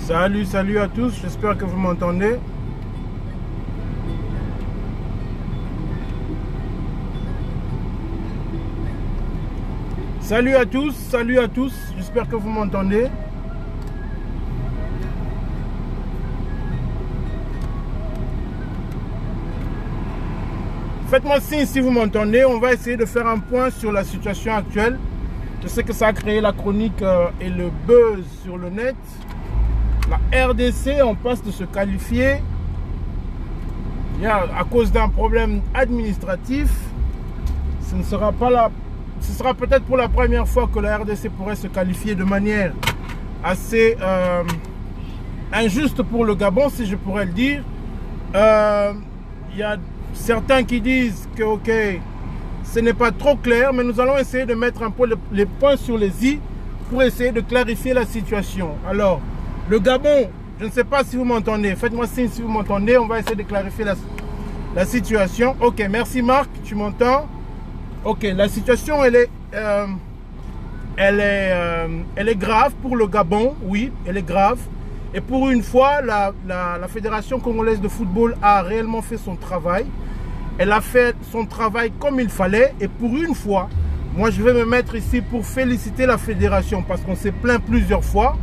Salut à tous, j'espère que vous m'entendez. Salut à tous, j'espère que vous m'entendez. Faites-moi signe si vous m'entendez, on va essayer de faire un point sur la situation actuelle. Je sais que ça a créé la chronique et le buzz sur le net. La RDC, on passe de se qualifier à cause d'un problème administratif. Ce sera peut-être pour la première fois que la RDC pourrait se qualifier de manière assez injuste pour le Gabon, si je pourrais le dire. Il y a certains qui disent que ok, ce n'est pas trop clair, mais nous allons essayer de mettre un peu les points sur les i pour essayer de clarifier la situation. Alors, le Gabon, je ne sais pas si vous m'entendez. Faites-moi signe si vous m'entendez. On va essayer de clarifier la situation. Ok, merci Marc, tu m'entends? Ok, la situation, elle est grave pour le Gabon. Oui, elle est grave. Et pour une fois, la Fédération congolaise de football a réellement fait son travail. Elle a fait son travail comme il fallait. Et pour une fois, moi, je vais me mettre ici pour féliciter la fédération parce qu'on s'est plaint plusieurs fois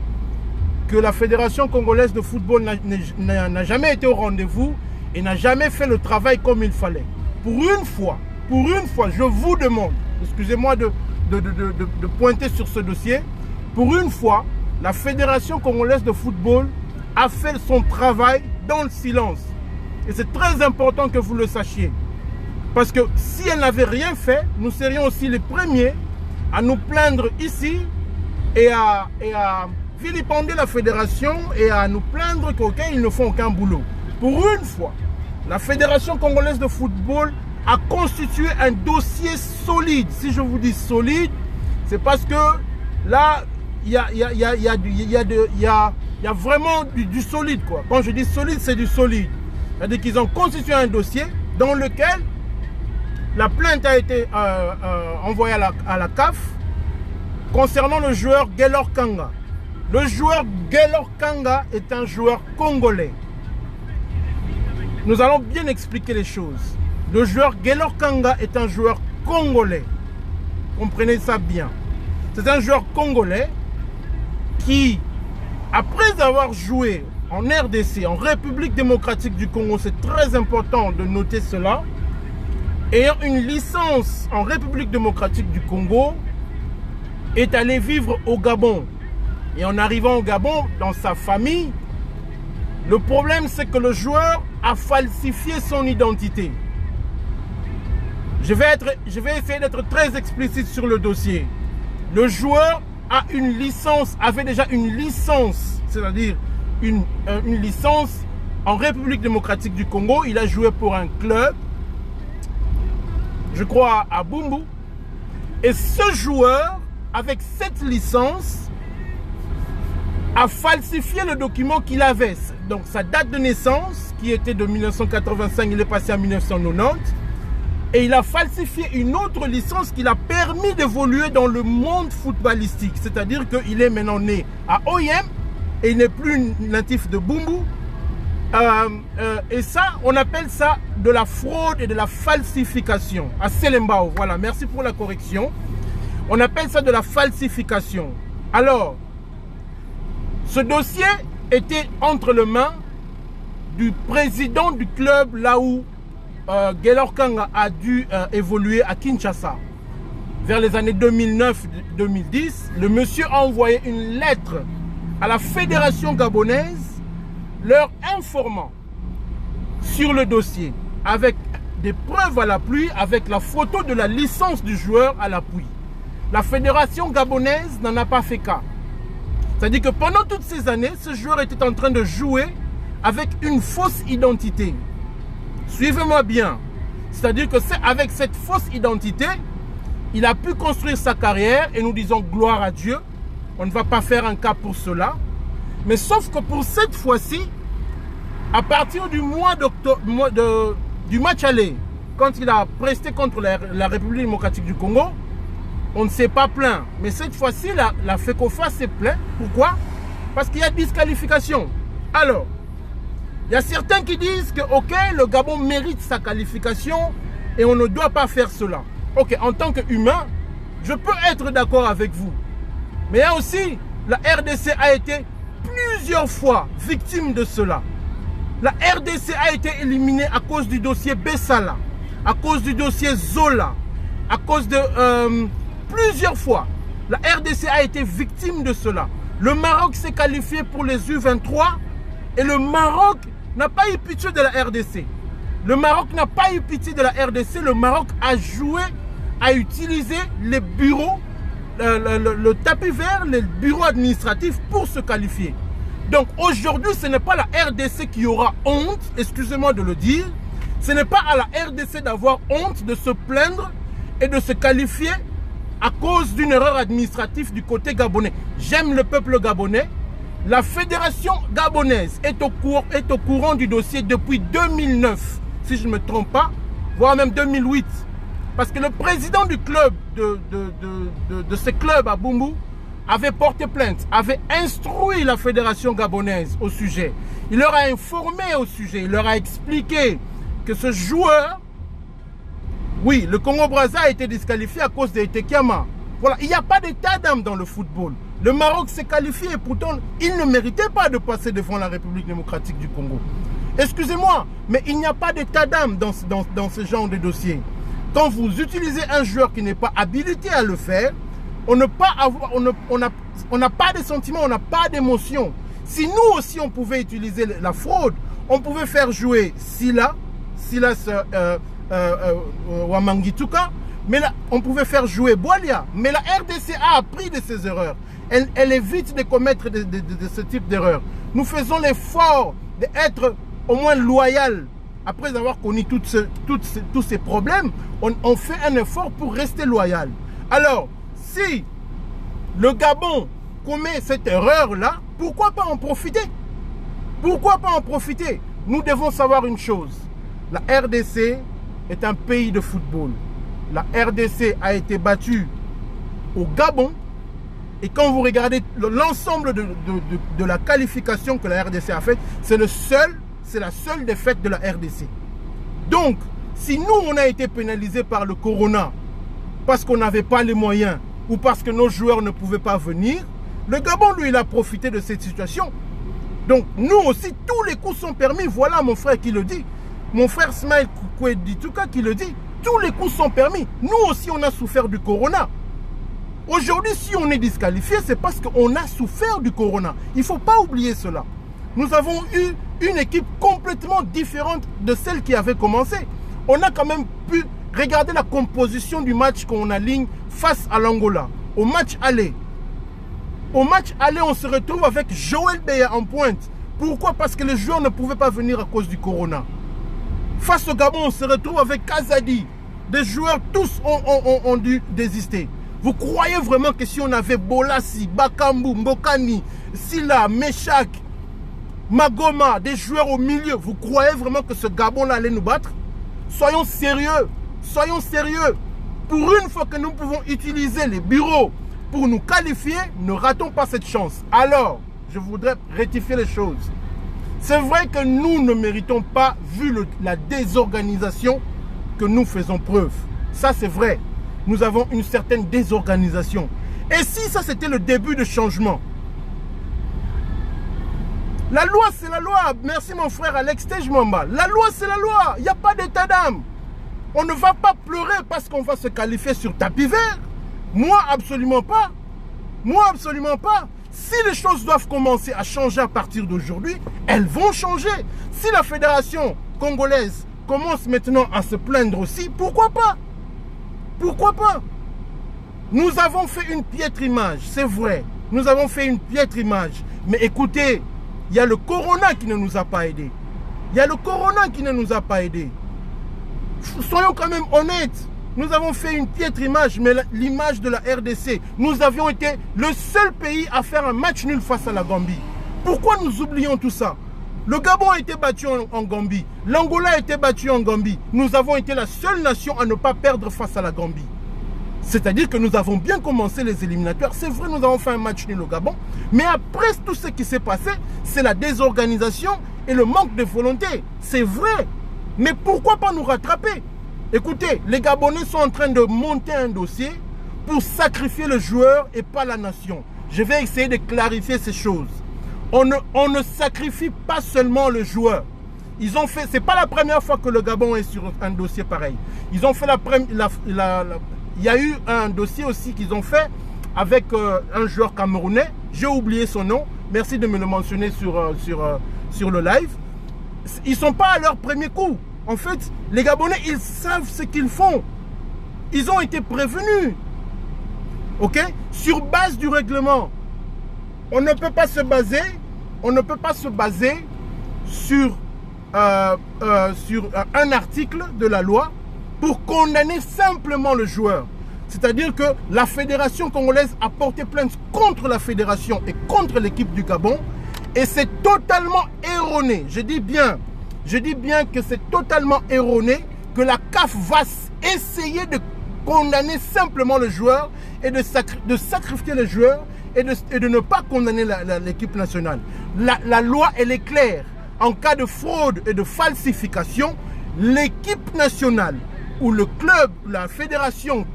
que la Fédération congolaise de football n'a jamais été au rendez-vous et n'a jamais fait le travail comme il fallait. Pour une fois, je vous demande, excusez-moi de pointer sur ce dossier, pour une fois, la Fédération congolaise de football a fait son travail dans le silence. Et c'est très important que vous le sachiez. Parce que si elle n'avait rien fait, nous serions aussi les premiers à nous plaindre ici et à vilipender la fédération et à nous plaindre qu'ils ne font aucun boulot. Pour une fois, la Fédération congolaise de football a constitué un dossier solide. Si je vous dis solide, c'est parce que là, il y a vraiment du solide, quoi. Quand je dis solide, c'est du solide. C'est-à-dire qu'ils ont constitué un dossier dans lequel la plainte a été envoyée à la CAF concernant le joueur Gaylor Kanga. Le joueur Gaylor Kanga est un joueur congolais. Nous allons bien expliquer les choses. Le joueur Gaylor Kanga est un joueur congolais. Comprenez ça bien. C'est un joueur congolais qui, après avoir joué en RDC, en République démocratique du Congo, c'est très important de noter cela, ayant une licence en République démocratique du Congo, est allé vivre au Gabon. Et en arrivant au Gabon, dans sa famille, le problème c'est que le joueur a falsifié son identité. Je vais essayer d'être très explicite sur le dossier. Le joueur a une licence, avait déjà une licence, c'est-à-dire une licence en République démocratique du Congo. Il a joué pour un club, je crois à Bumbu. Et ce joueur, avec cette licence, a falsifié le document qu'il avait. Donc sa date de naissance, qui était de 1985, il est passé à 1990. Et il a falsifié une autre licence qui l'a permis d'évoluer dans le monde footballistique. C'est-à-dire qu'il est maintenant né à OIM et il n'est plus natif de Bumbu. Et ça, on appelle ça de la fraude et de la falsification. À Selembao, voilà, merci pour la correction. On appelle ça de la falsification. Alors, ce dossier était entre les mains du président du club là où Gaylor Kanga a dû évoluer à Kinshasa. Vers les années 2009-2010, le monsieur a envoyé une lettre à la fédération gabonaise leur informant sur le dossier avec des preuves à l'appui, avec la photo de la licence du joueur à l'appui. La fédération gabonaise n'en a pas fait cas. C'est-à-dire que pendant toutes ces années, ce joueur était en train de jouer avec une fausse identité. Suivez-moi bien. C'est-à-dire que c'est avec cette fausse identité, il a pu construire sa carrière et nous disons gloire à Dieu. On ne va pas faire un cas pour cela. Mais sauf que pour cette fois-ci, à partir du mois d'octobre, du match aller, quand il a presté contre la République démocratique du Congo, on ne s'est pas plaint. Mais cette fois-ci, la FECOFA s'est plaint. Pourquoi? Parce qu'il y a disqualification. Alors, il y a certains qui disent que, ok, le Gabon mérite sa qualification et on ne doit pas faire cela. Ok, en tant qu'humain, je peux être d'accord avec vous. Mais il y a aussi, la RDC a été plusieurs fois victime de cela. La RDC a été éliminée à cause du dossier Bessala, à cause du dossier Zola, à cause de plusieurs fois. La RDC a été victime de cela. Le Maroc s'est qualifié pour les U23 et le Maroc n'a pas eu pitié de la RDC. Le Maroc n'a pas eu pitié de la RDC. Le Maroc a joué, a utilisé les bureaux, le tapis vert, les bureaux administratifs pour se qualifier. Donc aujourd'hui, ce n'est pas la RDC qui aura honte, excusez-moi de le dire. Ce n'est pas à la RDC d'avoir honte de se plaindre et de se qualifier à cause d'une erreur administrative du côté gabonais. J'aime le peuple gabonais. La fédération gabonaise est au courant du dossier depuis 2009, si je ne me trompe pas, voire même 2008. Parce que le président du club, de ce club à Bumbu, avait porté plainte, avait instruit la fédération gabonaise au sujet. Il leur a informé au sujet, il leur a expliqué que ce joueur, oui, le Congo-Brazza a été disqualifié à cause de Etekiama. Voilà, il n'y a pas d'état d'âme dans le football. Le Maroc s'est qualifié et pourtant, il ne méritait pas de passer devant la République démocratique du Congo. Excusez-moi, mais il n'y a pas d'état d'âme dans ce genre de dossier. Quand vous utilisez un joueur qui n'est pas habilité à le faire, on n'a pas de sentiments, on n'a pas d'émotion. Si nous aussi on pouvait utiliser la fraude, on pouvait faire jouer Silas Wamangituka, mais là, on pouvait faire jouer Boalia. Mais la RDC a appris de ses erreurs. Elle évite de commettre de ce type d'erreurs. Nous faisons l'effort d'être au moins loyal. Après avoir connu tous ces problèmes, on fait un effort pour rester loyal. Alors, si le Gabon commet cette erreur-là, pourquoi pas en profiter? Pourquoi pas en profiter? Nous devons savoir une chose. La RDC est un pays de football. La RDC a été battue au Gabon. Et quand vous regardez l'ensemble de la qualification que la RDC a faite, c'est la seule défaite de la RDC. Donc, si nous, on a été pénalisés par le Corona, parce qu'on n'avait pas les moyens, ou parce que nos joueurs ne pouvaient pas venir, le Gabon, lui, il a profité de cette situation. Donc, nous aussi, tous les coups sont permis. Voilà mon frère qui le dit. Mon frère Smaïl Koueditouka qui le dit. Tous les coups sont permis. Nous aussi, on a souffert du Corona. Aujourd'hui, si on est disqualifié, c'est parce qu'on a souffert du Corona. Il ne faut pas oublier cela. Nous avons eu une équipe complètement différente de celle qui avait commencé. On a quand même pu regarder la composition du match qu'on aligne face à l'Angola. Au match aller, on se retrouve avec Joël Beya en pointe. Pourquoi? Parce que les joueurs ne pouvaient pas venir à cause du Corona. Face au Gabon, on se retrouve avec Kazadi. Des joueurs, tous ont dû désister. Vous croyez vraiment que si on avait Bolassi, Bakambu, Mbokani, Silla, Meshak, Magoma, des joueurs au milieu, vous croyez vraiment que ce Gabon-là allait nous battre? Soyons sérieux. Soyons sérieux. Pour une fois que nous pouvons utiliser les bureaux pour nous qualifier, ne ratons pas cette chance. Alors, je voudrais rectifier les choses. C'est vrai que nous ne méritons pas, vu la désorganisation que nous faisons preuve. Ça, c'est vrai. Nous avons une certaine désorganisation. Et si ça, c'était le début de changement? La loi, c'est la loi. Merci mon frère Alex Tejmamba. La loi, c'est la loi. Il n'y a pas d'état d'âme. On ne va pas pleurer parce qu'on va se qualifier sur tapis vert. Moi, absolument pas. Moi, absolument pas. Si les choses doivent commencer à changer à partir d'aujourd'hui, elles vont changer. Si la fédération congolaise commence maintenant à se plaindre aussi, pourquoi pas? Pourquoi pas? Nous avons fait une piètre image, c'est vrai. Nous avons fait une piètre image. Mais écoutez, il y a le Corona qui ne nous a pas aidés. Il y a le Corona qui ne nous a pas aidés. Soyons quand même honnêtes. Nous avons fait une piètre image, mais l'image de la RDC, nous avions été le seul pays à faire un match nul face à la Gambie. Pourquoi nous oublions tout ça? Le Gabon a été battu en Gambie. L'Angola a été battu en Gambie. Nous avons été la seule nation à ne pas perdre face à la Gambie. C'est-à-dire que nous avons bien commencé les éliminatoires. C'est vrai, nous avons fait un match nul au Gabon. Mais après tout ce qui s'est passé, c'est la désorganisation et le manque de volonté. C'est vrai. Mais pourquoi pas nous rattraper? Écoutez, les Gabonais sont en train de monter un dossier pour sacrifier le joueur et pas la nation. Je vais essayer de clarifier ces choses. On ne sacrifie pas seulement le joueur. Ils ont fait, c'est pas la première fois que le Gabon est sur un dossier pareil. Ils ont fait il y a eu un dossier aussi qu'ils ont fait avec un joueur camerounais. J'ai oublié son nom. Merci de me le mentionner sur le live. Ils ne sont pas à leur premier coup. En fait, les Gabonais, ils savent ce qu'ils font. Ils ont été prévenus. OK? Sur base du règlement. On ne peut pas se baser, sur un article de la loi pour condamner simplement le joueur. C'est-à-dire que la fédération congolaise a porté plainte contre la fédération et contre l'équipe du Gabon. Et c'est totalement erroné. Je dis bien que c'est totalement erroné que la CAF va essayer de condamner simplement le joueur et de sacrifier le joueur et de ne pas condamner l'équipe nationale. La loi, elle est claire. En cas de fraude et de falsification, l'équipe nationale ou le club, la fédération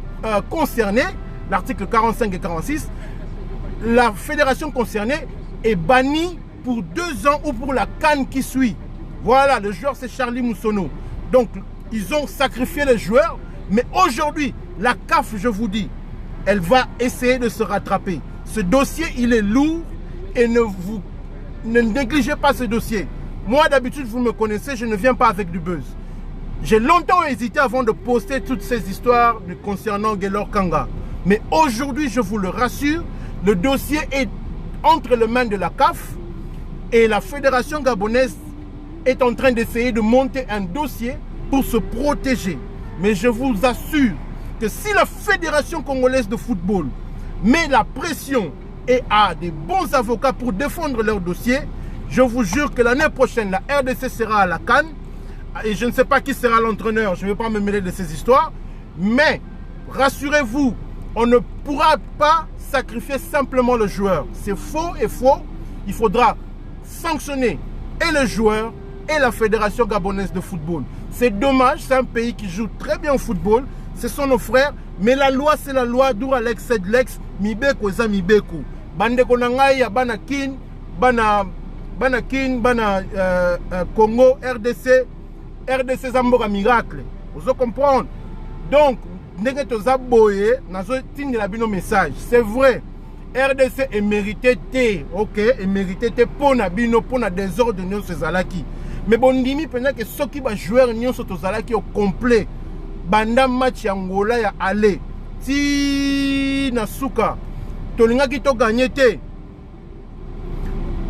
concernée, l'article 45 et 46, la fédération concernée est bannie pour 2 ans ou pour la CAN qui suit. Voilà, le joueur c'est Charlie Moussono. Donc, ils ont sacrifié le joueur, mais aujourd'hui, la CAF, je vous dis, elle va essayer de se rattraper. Ce dossier, il est lourd et ne négligez pas ce dossier. Moi, d'habitude, vous me connaissez, je ne viens pas avec du buzz. J'ai longtemps hésité avant de poster toutes ces histoires concernant Gaylor Kanga. Mais aujourd'hui, je vous le rassure, le dossier est entre les mains de la CAF et la fédération gabonaise est en train d'essayer de monter un dossier pour se protéger. Mais je vous assure que si la fédération congolaise de football met la pression et a des bons avocats pour défendre leur dossier, je vous jure que l'année prochaine, la RDC sera à la CAN. Et je ne sais pas qui sera l'entraîneur, je ne vais pas me mêler de ces histoires. Mais rassurez-vous, on ne pourra pas sacrifier simplement le joueur. C'est faux et faux. Il faudra sanctionner et le joueur et la fédération gabonaise de football. C'est dommage, c'est un pays qui joue très bien au football. Ce sont nos frères. Mais la loi, c'est la loi. D'où Alex said Lex, Mibeko eza Mibeko. Bandeko nangai ya Banakin, Bana Congo, RDC Zamboga Miracle. Vous comprenez? Donc, ndenge toza boye, nazo tindela bino message. C'est vrai. RDC est mérité té, ok, est mérité té pona bino pona désordre nyonso ezalaki. Mais bondimi pendant que ceux qui va jouer nyonso tozalaki au complet. Banda match Angola ya aller. Ti nasuka. Tolingaki to gagner té.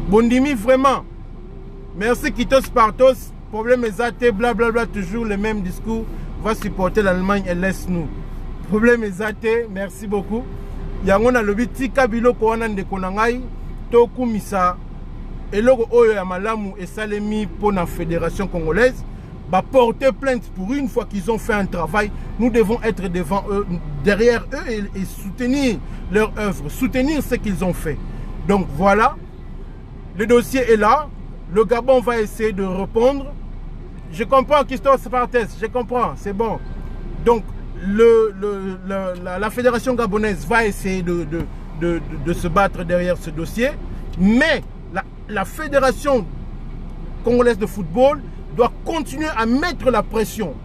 Bondimi vraiment. Merci Kitos Partos. Problème est blablabla, toujours le même discours. Va supporter l'Allemagne et laisse-nous. Problème est merci beaucoup. Yangona lobiti kabilo ko wana ndeko nangai to kumisa eloko oyo ya malamu et salemi pour la fédération congolaise va porter plainte pour une fois qu'ils ont fait un travail. Nous devons être devant eux, derrière eux et soutenir leur œuvre, soutenir ce qu'ils ont fait. Donc voilà, le dossier est là. Le Gabon va essayer de répondre. Je comprends, Christophe Partes, je comprends, c'est bon. Donc, la fédération gabonaise va essayer de se battre derrière ce dossier. Mais la fédération congolaise de football doit continuer à mettre la pression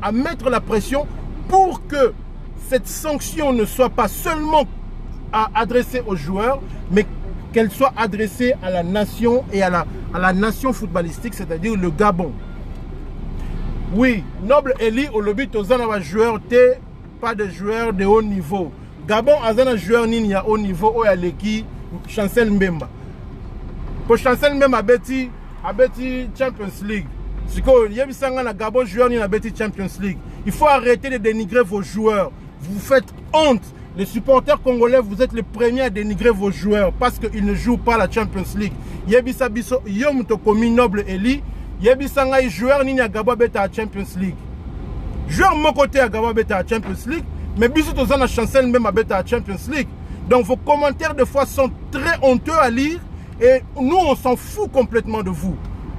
pour que cette sanction ne soit pas seulement adressée aux joueurs, mais qu'elle soit adressée à la nation et à la nation footballistique, c'est-à-dire le Gabon. Oui, Noble Eli au lobby tozana va joueur T, pas de joueurs de haut niveau. Gabon azana joueur nini ya haut niveau o ya leki Chancel Mbemba. Pour Chancel Mbemba abeti Champions League. Siko yebisanga na Gabon joueur nini abeti Champions League. Il faut arrêter de dénigrer vos joueurs. Vous faites honte. Les supporters congolais, vous êtes les premiers à dénigrer vos joueurs parce qu'ils ne jouent pas la Champions League. Yebisa biso yom to komi Noble Eli. Yebisanga joueur nini à Gabon beta Champions League. Joueur mon côté à Gabon beta Champions League, Mais biso tozana chancel même à la Champions League. Donc vos commentaires de fois sont très honteux à lire et nous on s'en fout complètement de vous.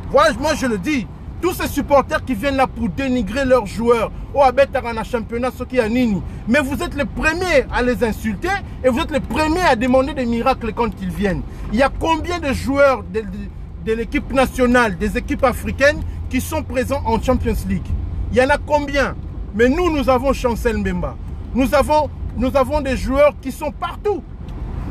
Voilà, moi je le dis. Tous ces supporters qui viennent là pour dénigrer leurs joueurs, au Abetarana championnat, ce qui est à Nini. Mais vous êtes les premiers à les insulter et vous êtes les premiers à demander des miracles quand ils viennent. Il y a combien de joueurs de l'équipe nationale, des équipes africaines qui sont présents en Champions League? Il y en a combien? Mais nous avons Chancel Mbemba. Nous avons des joueurs qui sont partout.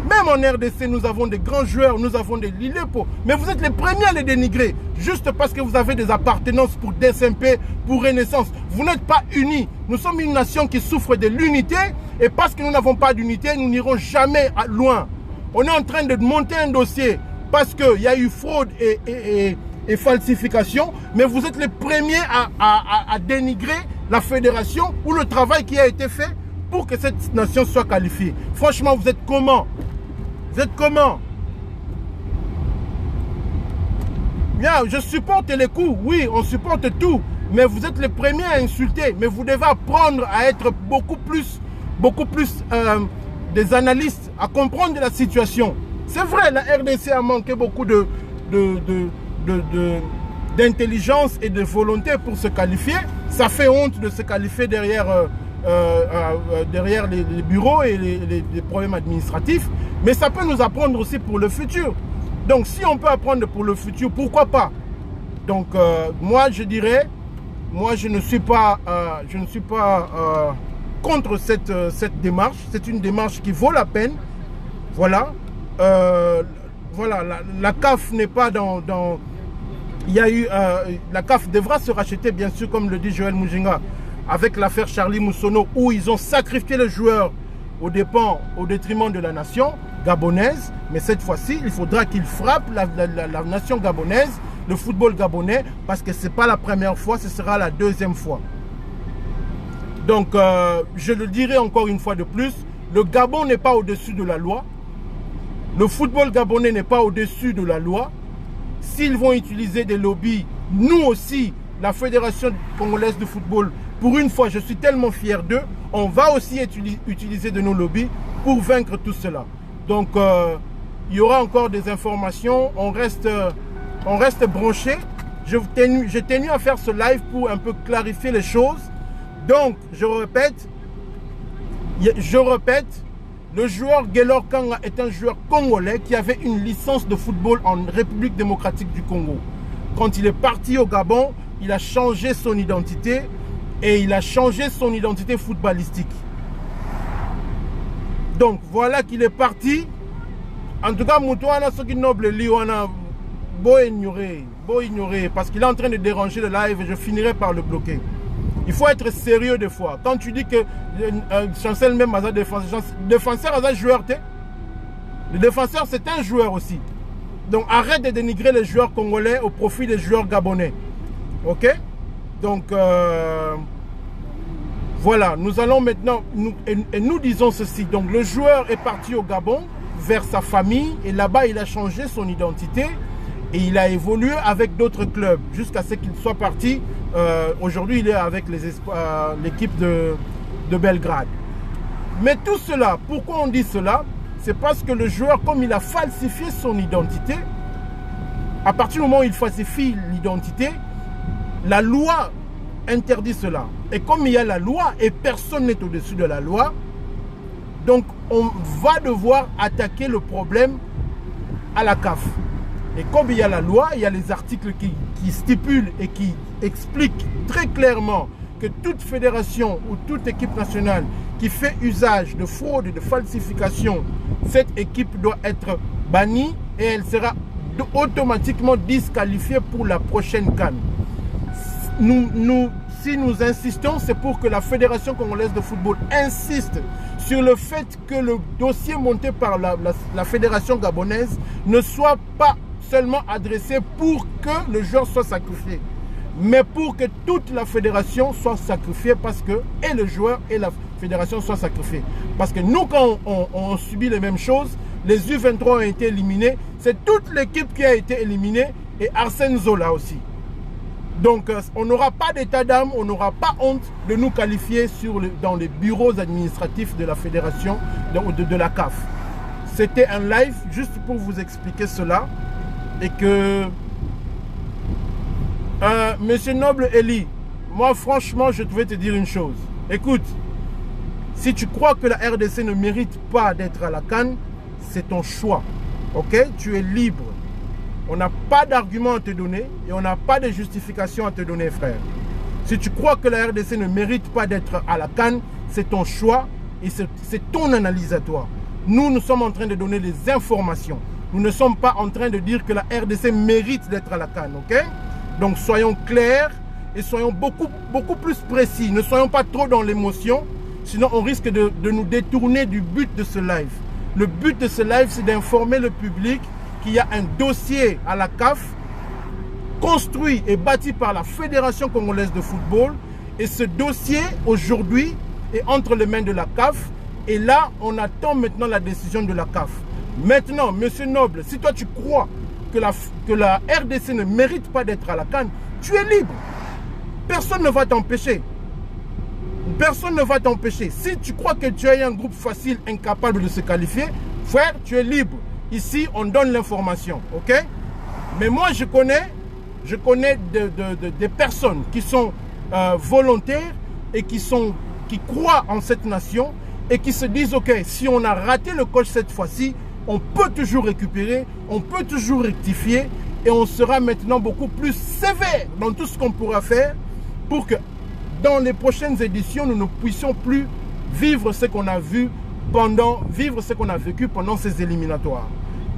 Même en RDC, nous avons des grands joueurs, nous avons des Lilepo. Mais vous êtes les premiers à les dénigrer. Juste parce que vous avez des appartenances pour DSMP, pour Renaissance. Vous n'êtes pas unis. Nous sommes une nation qui souffre de l'unité. Et parce que nous n'avons pas d'unité, nous n'irons jamais loin. On est en train de monter un dossier parce qu'il y a eu fraude et falsification. Mais vous êtes les premiers à dénigrer la fédération ou le travail qui a été fait pour que cette nation soit qualifiée. Franchement, vous êtes comment? Vous êtes comment? Bien, je supporte les coups, oui, on supporte tout, mais vous êtes les premiers à insulter, mais vous devez apprendre à être beaucoup plus des analystes, à comprendre la situation. C'est vrai, la RDC a manqué beaucoup d'intelligence et de volonté pour se qualifier. Ça fait honte de se qualifier derrière les bureaux et les problèmes administratifs, mais ça peut nous apprendre aussi pour le futur. Donc si on peut apprendre pour le futur, pourquoi pas? Donc moi je dirais, moi je ne suis pas contre cette démarche. C'est une démarche qui vaut la peine. Voilà. Voilà, la CAF n'est pas dans il y a eu la CAF devra se racheter, bien sûr, comme le dit Joël Mujinga, avec l'affaire Charlie Moussono, où ils ont sacrifié les joueurs au détriment de la nation gabonaise. Mais cette fois-ci, il faudra qu'ils frappent la nation gabonaise, le football gabonais, parce que ce n'est pas la première fois, ce sera la deuxième fois. Donc, je le dirai encore une fois de plus, le Gabon n'est pas au-dessus de la loi. Le football gabonais n'est pas au-dessus de la loi. S'ils vont utiliser des lobbies, nous aussi, la Fédération congolaise de football, pour une fois, je suis tellement fier d'eux, on va aussi utiliser de nos lobbies pour vaincre tout cela. Donc, il y aura encore des informations, on reste branché. J'ai tenu à faire ce live pour un peu clarifier les choses. Donc, je répète, le joueur Gaylor Kanga est un joueur congolais qui avait une licence de football en République démocratique du Congo. Quand il est parti au Gabon, il a changé son identité et il a changé son identité footballistique. Donc voilà qu'il est parti. En tout cas, Moutouana, ce qui est noble, Liwana, beau ignorer, parce qu'il est en train de déranger le live et je finirai par le bloquer. Il faut être sérieux des fois. Quand tu dis que Chancel même a défenseur a joueur, le défenseur c'est un joueur aussi. Donc arrête de dénigrer les joueurs congolais au profit des joueurs gabonais. Ok? Donc voilà, nous allons maintenant, nous disons ceci. Donc le joueur est parti au Gabon vers sa famille et là-bas il a changé son identité. Et il a évolué avec d'autres clubs jusqu'à ce qu'il soit parti. Aujourd'hui, il est avec l'équipe de Belgrade. Mais tout cela, pourquoi on dit cela? C'est parce que le joueur, comme il a falsifié son identité, à partir du moment où il falsifie l'identité, la loi interdit cela. Et comme il y a la loi et personne n'est au-dessus de la loi, donc on va devoir attaquer le problème à la CAF. Et comme il y a la loi, il y a les articles qui stipulent et qui expliquent très clairement que toute fédération ou toute équipe nationale qui fait usage de fraude et de falsification, cette équipe doit être bannie et elle sera automatiquement disqualifiée pour la prochaine CAN. Si nous insistons, c'est pour que la Fédération congolaise de football insiste sur le fait que le dossier monté par la Fédération gabonaise ne soit pas seulement adressé pour que le joueur soit sacrifié, mais pour que toute la fédération soit sacrifiée parce que et le joueur et la fédération soient sacrifiés. Parce que nous, quand on subit les mêmes choses, les U23 ont été éliminés, c'est toute l'équipe qui a été éliminée et Arsène Zola aussi. Donc, on n'aura pas d'état d'âme, on n'aura pas honte de nous qualifier dans les bureaux administratifs de la fédération, de la CAF. C'était un live juste pour vous expliquer cela. Et que, Monsieur Noble Eli, moi franchement, je devais te dire une chose. Écoute, si tu crois que la RDC ne mérite pas d'être à la CAN, c'est ton choix. Ok? Tu es libre. On n'a pas d'argument à te donner et on n'a pas de justification à te donner, frère. Si tu crois que la RDC ne mérite pas d'être à la CAN, c'est ton choix et c'est ton analyse à toi. Nous sommes en train de donner les informations. Nous ne sommes pas en train de dire que la RDC mérite d'être à la CAN, ok? Donc soyons clairs et soyons beaucoup plus précis. Ne soyons pas trop dans l'émotion, sinon on risque de nous détourner du but de ce live. Le but de ce live, c'est d'informer le public qu'il y a un dossier à la CAF construit et bâti par la Fédération congolaise de football. Et ce dossier, aujourd'hui, est entre les mains de la CAF. Et là, on attend maintenant la décision de la CAF. Maintenant, Monsieur Noble, si toi tu crois que la RDC ne mérite pas d'être à la CAN, tu es libre. Personne ne va t'empêcher. Personne ne va t'empêcher. Si tu crois que tu as un groupe facile, incapable de se qualifier, frère, tu es libre. Ici, on donne l'information, ok? Mais moi, je connais des personnes qui sont volontaires et qui croient en cette nation et qui se disent, ok, si on a raté le coach cette fois-ci, on peut toujours récupérer, on peut toujours rectifier et on sera maintenant beaucoup plus sévère dans tout ce qu'on pourra faire pour que dans les prochaines éditions, nous ne puissions plus vivre ce qu'on a vécu pendant ces éliminatoires.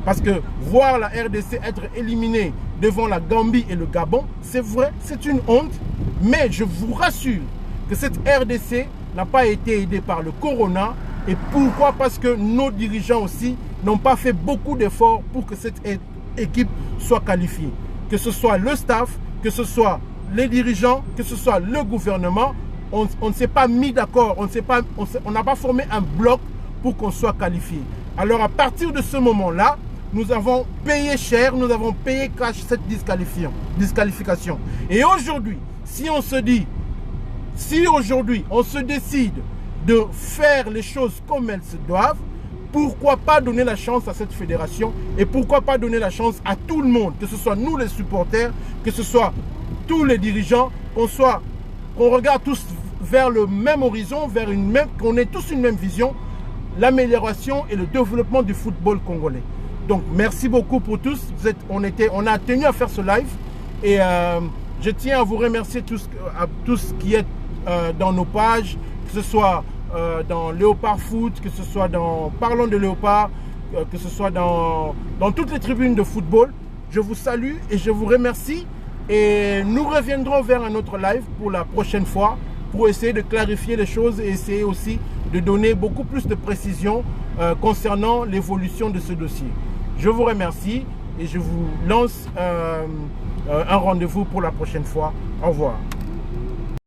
Parce que voir la RDC être éliminée devant la Gambie et le Gabon, c'est vrai, c'est une honte. Mais je vous rassure que cette RDC n'a pas été aidée par le Corona. Et pourquoi? Parce que nos dirigeants aussi n'ont pas fait beaucoup d'efforts pour que cette équipe soit qualifiée. Que ce soit le staff, que ce soit les dirigeants, que ce soit le gouvernement, on ne s'est pas mis d'accord, on n'a pas formé un bloc pour qu'on soit qualifié. Alors à partir de ce moment-là, nous avons payé cher, nous avons payé cash cette disqualification. Et aujourd'hui, si aujourd'hui on se décide de faire les choses comme elles se doivent, pourquoi pas donner la chance à cette fédération et pourquoi pas donner la chance à tout le monde, que ce soit nous les supporters, que ce soit tous les dirigeants, qu'on regarde tous vers le même horizon, qu'on ait tous une même vision, l'amélioration et le développement du football congolais. Donc merci beaucoup pour tous. On a tenu à faire ce live et je tiens à vous remercier à tous qui êtes dans nos pages, que ce soit dans Léopard Foot, que ce soit dans Parlons de Léopard, que ce soit dans toutes les tribunes de football. Je vous salue et je vous remercie. Et nous reviendrons vers un autre live pour la prochaine fois pour essayer de clarifier les choses et essayer aussi de donner beaucoup plus de précision concernant l'évolution de ce dossier. Je vous remercie et je vous lance un rendez-vous pour la prochaine fois. Au revoir.